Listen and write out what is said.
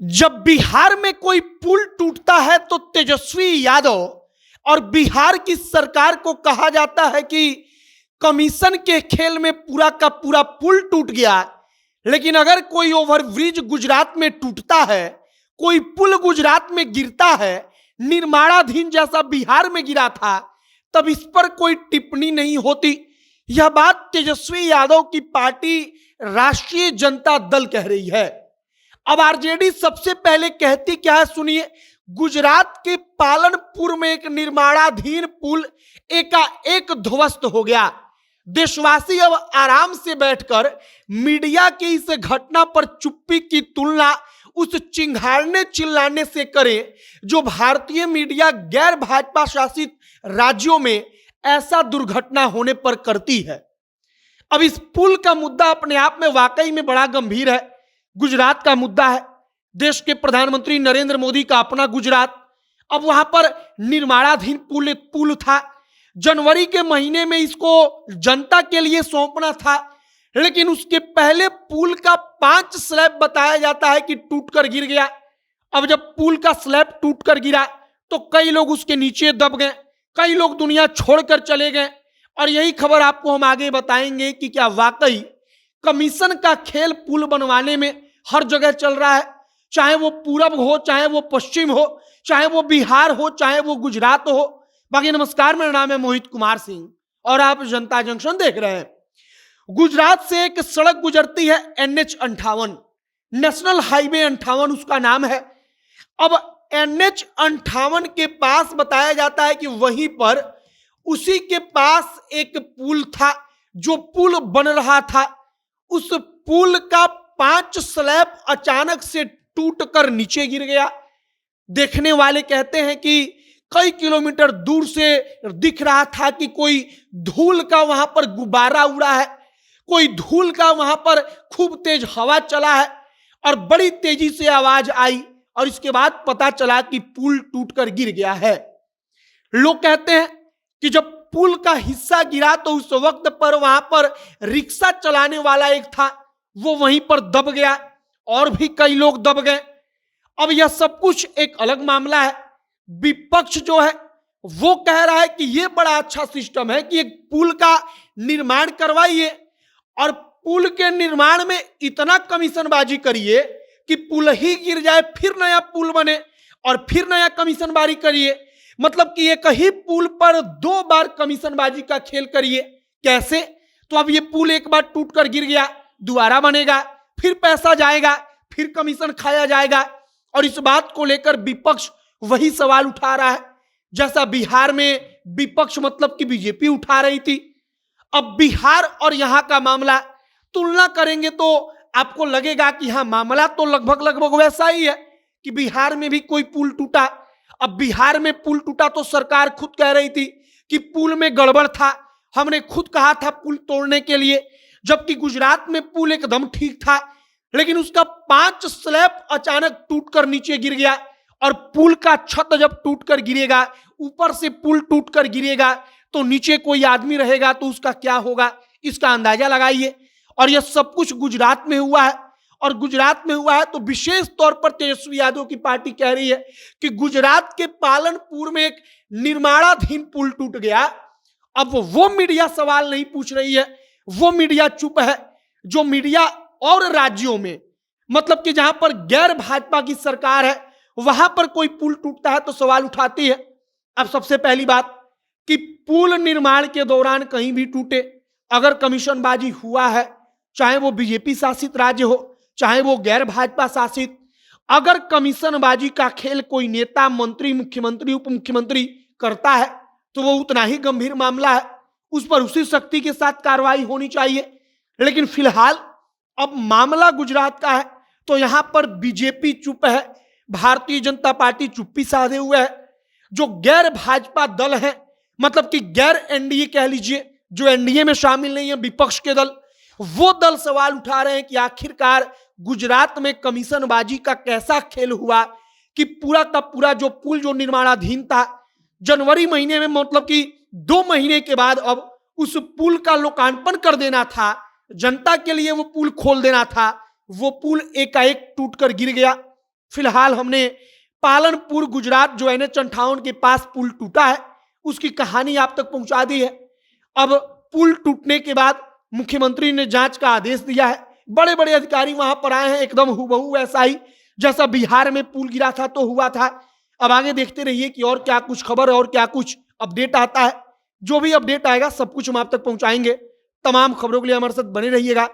जब बिहार में कोई पुल टूटता है तो तेजस्वी यादव और बिहार की सरकार को कहा जाता है कि कमीशन के खेल में पूरा का पूरा पुल टूट गया। लेकिन अगर कोई ओवरब्रिज गुजरात में टूटता है, कोई पुल गुजरात में गिरता है, निर्माणाधीन जैसा बिहार में गिरा था, तब इस पर कोई टिप्पणी नहीं होती। यह बात तेजस्वी यादव की पार्टी राष्ट्रीय जनता दल कह रही है। अब आरजेडी सबसे पहले कहती क्या है सुनिए। गुजरात के पालनपुर में एक निर्माणाधीन पुल एकाएक ध्वस्त हो गया। देशवासी अब आराम से बैठकर मीडिया की इस घटना पर चुप्पी की तुलना उस चिंघाड़ने चिल्लाने से करें जो भारतीय मीडिया गैर भाजपा शासित राज्यों में ऐसा दुर्घटना होने पर करती है। अब इस पुल का मुद्दा अपने आप में वाकई में बड़ा गंभीर है। गुजरात का मुद्दा है, देश के प्रधानमंत्री नरेंद्र मोदी का अपना गुजरात। अब वहां पर निर्माणाधीन पुल था। जनवरी के महीने में इसको जनता के लिए सौंपना था, लेकिन उसके पहले पुल का 5 स्लैब बताया जाता है कि टूटकर गिर गया। अब जब पुल का स्लैब टूटकर गिरा तो कई लोग उसके नीचे दब गए, कई लोग दुनिया छोड़कर चले गए। और यही खबर आपको हम आगे बताएंगे कि क्या वाकई कमीशन का खेल पुल बनवाने में हर जगह चल रहा है, चाहे वो पूरब हो, चाहे वो पश्चिम हो, चाहे वो बिहार हो, चाहे वो गुजरात हो। बाकी नमस्कार, मेरा नाम है मोहित कुमार सिंह और आप जनता जंक्शन देख रहे हैं। गुजरात से एक सड़क गुजरती है NH58, नेशनल हाईवे 58 उसका नाम है। अब NH58 के पास बताया जाता है कि वहीं पर उसी के पास एक पुल था। जो पुल बन रहा था, उस पुल का 5 स्लैब अचानक से टूटकर नीचे गिर गया। देखने वाले कहते हैं कि कई किलोमीटर दूर से दिख रहा था कि कोई धूल का वहां पर गुब्बारा उड़ा है, कोई धूल का वहां पर खूब तेज हवा चला है और बड़ी तेजी से आवाज आई और इसके बाद पता चला कि पुल टूटकर गिर गया है। लोग कहते हैं कि जब पुल का हिस्सा गिरा तो उस वक्त पर वहां पर रिक्शा चलाने वाला एक था, वो वहीं पर दब गया और भी कई लोग दब गए। अब यह सब कुछ एक अलग मामला है। विपक्ष जो है वो कह रहा है कि यह बड़ा अच्छा सिस्टम है कि एक पुल का निर्माण करवाइए और पुल के निर्माण में इतना कमीशनबाजी करिए कि पुल ही गिर जाए, फिर नया पुल बने और फिर नया कमीशनबाजी करिए। मतलब कि एक ही पुल पर 2 बार कमीशनबाजी का खेल करिए। कैसे? तो अब ये पुल एक बार टूटकर गिर गया, दोबारा बनेगा, फिर पैसा जाएगा, फिर कमीशन खाया जाएगा। और इस बात को लेकर विपक्ष वही सवाल उठा रहा है जैसा बिहार में विपक्ष मतलब कि बीजेपी उठा रही थी। अब बिहार और यहां का मामला तुलना करेंगे तो आपको लगेगा कि हाँ, मामला तो लगभग वैसा ही है कि बिहार में भी कोई पुल टूटा। अब बिहार में पुल टूटा तो सरकार खुद कह रही थी कि पुल में गड़बड़ था, हमने खुद कहा था पुल तोड़ने के लिए। जबकि गुजरात में पुल एकदम ठीक था, लेकिन उसका 5 स्लैब अचानक टूटकर नीचे गिर गया। और पुल का छत जब टूटकर गिरेगा, ऊपर से पुल टूटकर गिरेगा, तो नीचे कोई आदमी रहेगा तो उसका क्या होगा, इसका अंदाजा लगाइए। और यह सब कुछ गुजरात में हुआ है। और गुजरात में हुआ है तो विशेष तौर पर तेजस्वी यादव की पार्टी कह रही है कि गुजरात के पालनपुर में एक निर्माणाधीन पुल टूट गया। अब वो मीडिया सवाल नहीं पूछ रही है, वो मीडिया चुप है। जो मीडिया और राज्यों में मतलब कि जहां पर गैर भाजपा की सरकार है, वहां पर कोई पुल टूटता है तो सवाल उठाती है। अब सबसे पहली बात कि पुल निर्माण के दौरान कहीं भी टूटे, अगर कमीशनबाजी हुआ है, चाहे वो बीजेपी शासित राज्य हो, चाहे वो गैर भाजपा शासित, अगर कमीशनबाजी का खेल कोई नेता, मंत्री, मुख्यमंत्री, उप मुख्यमंत्री करता है तो वो उतना ही गंभीर मामला है, उस पर उसी शक्ति के साथ कार्रवाई होनी चाहिए। लेकिन फिलहाल अब मामला गुजरात का है तो यहां पर बीजेपी चुप है, भारतीय जनता पार्टी चुप्पी साधे हुए है। जो गैर भाजपा दल है मतलब कि गैर एनडीए कह लीजिए, जो एनडीए में शामिल नहीं है, विपक्ष के दल, वो दल सवाल उठा रहे हैं कि आखिरकार गुजरात में कमीशनबाजी का कैसा खेल हुआ कि पूरा का पूरा जो पुल जो निर्माणाधीन था, जनवरी महीने में मतलब कि 2 महीने के बाद अब उस पुल का लोकार्पण कर देना था, जनता के लिए वो पुल खोल देना था, वो पुल एकाएक टूटकर गिर गया। फिलहाल हमने पालनपुर गुजरात जो NH-58 के पास पुल टूटा है उसकी कहानी आप तक पहुंचा दी है। अब पुल टूटने के बाद मुख्यमंत्री ने जांच का आदेश दिया है। बड़े बड़े अधिकारी वहां पर आए हैं, एकदम हुबहू वैसा ही जैसा बिहार में पुल गिरा था तो हुआ था। अब आगे देखते रहिए कि और क्या कुछ खबर और क्या कुछ अपडेट आता है। जो भी अपडेट आएगा सब कुछ हम आप तक पहुंचाएंगे। तमाम खबरों के लिए हमारे साथ बने रहिएगा।